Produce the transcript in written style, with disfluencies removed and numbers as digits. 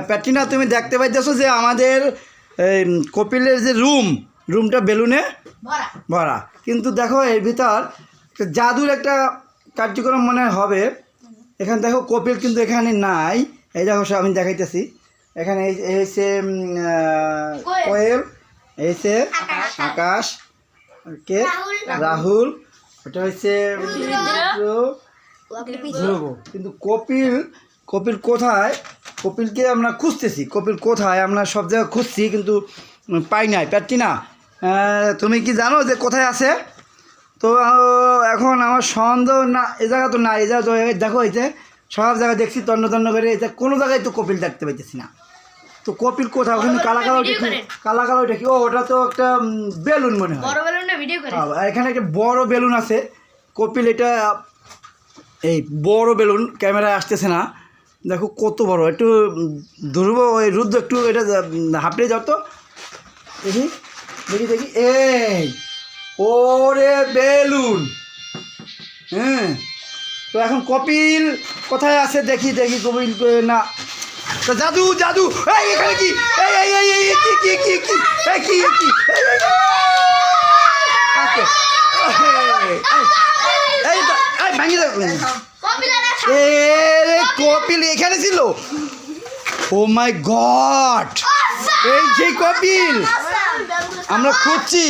প্যাট্রিনা, তুমি দেখতে পাইতেছো যে আমাদের কপিলের যে রুমটা বেলুনে ভরা, কিন্তু দেখো এর ভিতর জাদুর একটা কার্যক্রম মনে হবে। এখানে দেখো কপিল কিন্তু এখানে নাই। এই দেখো আমি দেখাইতেছি, এখানে এসে কোয়েল, এসে আকাশ, কে রাহুল, ওটা হচ্ছে ধ্রুব। কিন্তু কপিল কোথায়? কপিলকে আমরা খুঁজতেছি, কপিল কোথায়? আমরা সব জায়গায় খুঁজছি কিন্তু পাই নাই। প্যাট্রিনা, তুমি কি জানো যে কোথায় আছে? তো এখন আমার সন্দেহ না, এ জায়গা তো না, এই জায়গা তো দেখো, এই যে সব জায়গায় দেখছি তন্ন তন্ন করে, এটা কোনো জায়গায় তো কপিল দেখতে পাইতেছি না। তো কপিল কোথায়? ওখানে কালা কালো ওটা কি? ও, ওটা তো একটা বেলুন মনে হয়। এখানে একটা বড় বেলুন আছে। কপিল এটা, এই বড় বেলুন ক্যামেরায় আসতেছে না, দেখো কত বড়। একটু ধরব, ওই রুদ্র একটু এটা হাঁপড়ে যাও তো, দেখি দেখি দেখি। এই ওরে বেলুন, হ্যাঁ। তো এখন কপিল কোথায় আছে? দেখি দেখি কপিল না। তো জাদু জাদু, এই এখানে কি? এই এই এই এই কি কি কি কি এই কি কি এই ভাঙি দাও। কপিল এখানে ছিল? ও মাই গড, এই যে কপিল আমরা খুঁজছি।